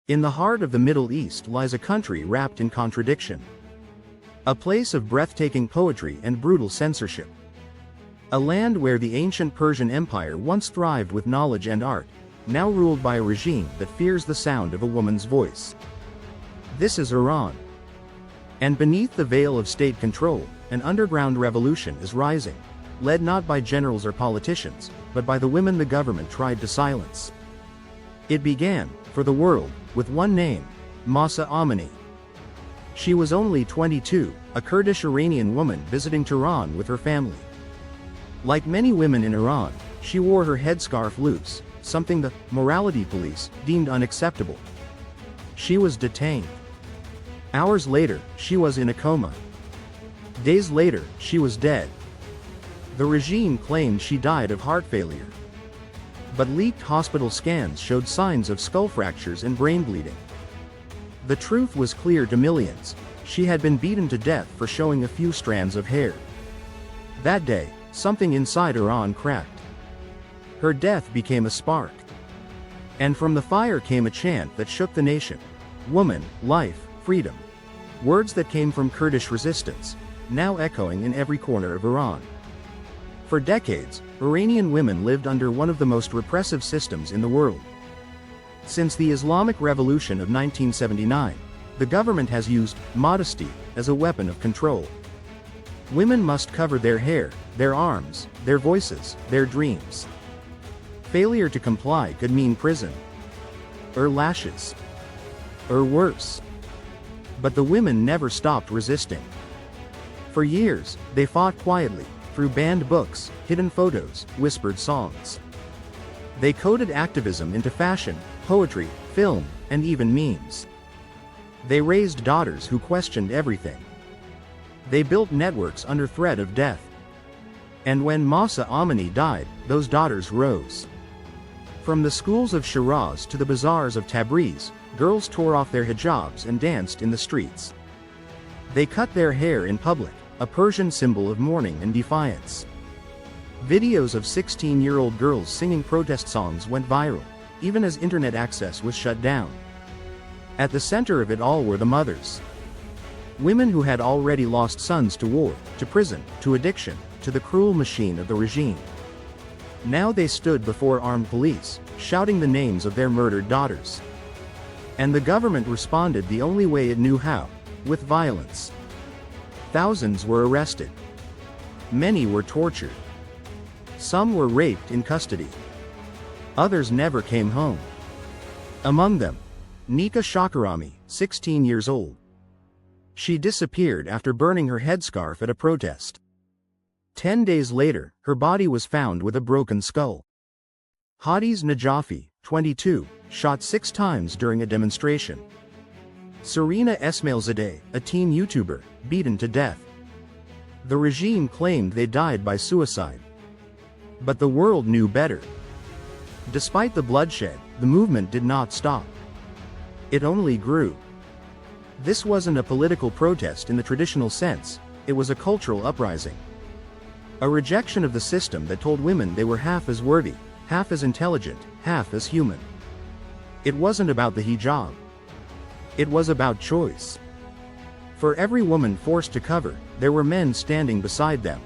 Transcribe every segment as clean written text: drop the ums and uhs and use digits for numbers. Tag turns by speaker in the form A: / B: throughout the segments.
A: In the heart of the Middle East lies a country wrapped in contradiction. A place of breathtaking poetry and brutal censorship. A land where the ancient Persian Empire once thrived with knowledge and art, now ruled by a regime that fears the sound of a woman's voice. This is Iran. And beneath the veil of state control, an underground revolution is rising, led not by generals or politicians, but by the women the government tried to silence. It began, for the world, with one name, Mahsa Amini. She was only 22, a Kurdish Iranian woman visiting Tehran with her family. Like many women in Iran, she wore her headscarf loose, something the morality police deemed unacceptable. She was detained. Hours later, she was in a coma. Days later, she was dead. The regime claimed she died of heart failure. But leaked hospital scans showed signs of skull fractures and brain bleeding. The truth was clear to millions: she had been beaten to death for showing a few strands of hair. That day, something inside Iran cracked. Her death became a spark. And from the fire came a chant that shook the nation: woman, life, freedom. Words that came from Kurdish resistance, now echoing in every corner of Iran. For decades, Iranian women lived under one of the most repressive systems in the world. Since the Islamic Revolution of 1979, the government has used modesty as a weapon of control. Women must cover their hair, their arms, their voices, their dreams. Failure to comply could mean prison, or lashes, or worse. But the women never stopped resisting. For years, they fought quietly, through banned books, hidden photos, whispered songs. They coded activism into fashion, poetry, film, and even memes. They raised daughters who questioned everything. They built networks under threat of death. And when Mahsa Amini died, those daughters rose. From the schools of Shiraz to the bazaars of Tabriz, girls tore off their hijabs and danced in the streets. They cut their hair in public, a Persian symbol of mourning and defiance. Videos of 16-year-old girls singing protest songs went viral, even as internet access was shut down. At the center of it all were the mothers. Women who had already lost sons to war, to prison, to addiction, to the cruel machine of the regime. Now they stood before armed police, shouting the names of their murdered daughters. And the government responded the only way it knew how: with violence. Thousands were arrested. Many were tortured. Some were raped in custody. Others never came home. Among them, Nika Shakarami, 16 years old. She disappeared after burning her headscarf at a protest. 10 days later, her body was found with a broken skull. Hadiz Najafi, 22, shot 6 times during a demonstration. Serena Esmailzadeh, a teen YouTuber, beaten to death. The regime claimed they died by suicide. But the world knew better. Despite the bloodshed, the movement did not stop. It only grew. This wasn't a political protest in the traditional sense, it was a cultural uprising. A rejection of the system that told women they were half as worthy, half as intelligent, half as human. It wasn't about the hijab. It was about choice. For every woman forced to cover, there were men standing beside them.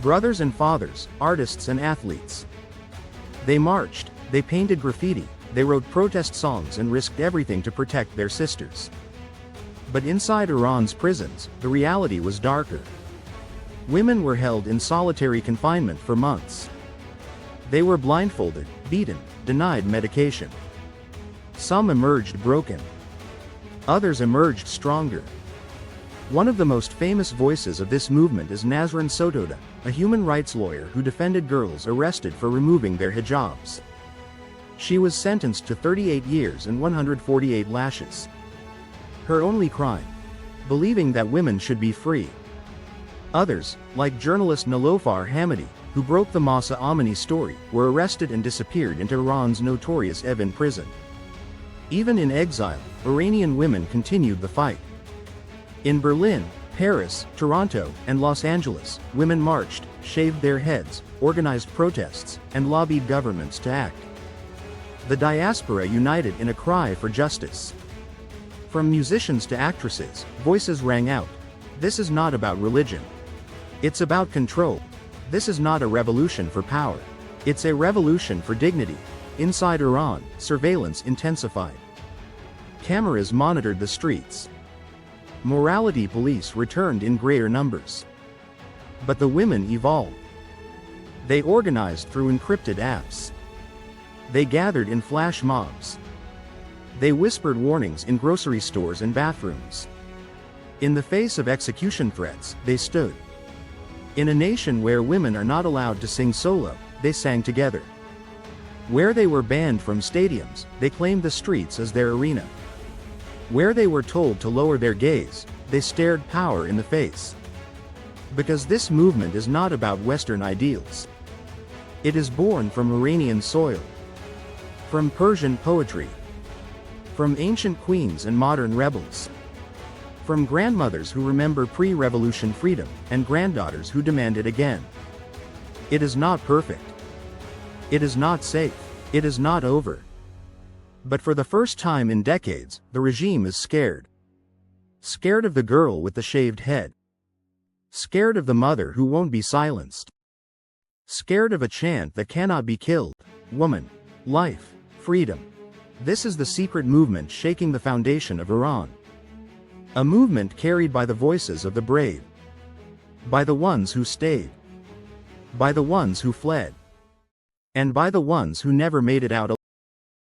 A: Brothers and fathers, artists and athletes. They marched, they painted graffiti, they wrote protest songs and risked everything to protect their sisters. But inside Iran's prisons, the reality was darker. Women were held in solitary confinement for months. They were blindfolded, beaten, denied medication. Some emerged broken. Others emerged stronger. One of the most famous voices of this movement is Nasrin Sotoudeh, a human rights lawyer who defended girls arrested for removing their hijabs. She was sentenced to 38 years and 148 lashes. Her only crime? Believing that women should be free. Others, like journalist Nilofar Hamidi, who broke the Mahsa Amini story, were arrested and disappeared into Iran's notorious Evin prison. Even in exile, Iranian women continued the fight. In Berlin, Paris, Toronto, and Los Angeles, women marched, shaved their heads, organized protests, and lobbied governments to act. The diaspora united in a cry for justice. From musicians to actresses, voices rang out. This is not about religion. It's about control. This is not a revolution for power. It's a revolution for dignity. Inside Iran, surveillance intensified. Cameras monitored the streets. Morality police returned in greater numbers. But the women evolved. They organized through encrypted apps. They gathered in flash mobs. They whispered warnings in grocery stores and bathrooms. In the face of execution threats, they stood. In a nation where women are not allowed to sing solo, they sang together. Where they were banned from stadiums, they claimed the streets as their arena. Where they were told to lower their gaze, they stared power in the face. Because this movement is not about Western ideals. It is born from Iranian soil. From Persian poetry. From ancient queens and modern rebels. From grandmothers who remember pre-revolution freedom, and granddaughters who demand it again. It is not perfect. It is not safe. It is not over. But for the first time in decades, the regime is scared. Scared of the girl with the shaved head. Scared of the mother who won't be silenced. Scared of a chant that cannot be killed. Woman. Life. Freedom. This is the secret movement shaking the foundation of Iran. A movement carried by the voices of the brave. By the ones who stayed. By the ones who fled. And by the ones who never made it out alive.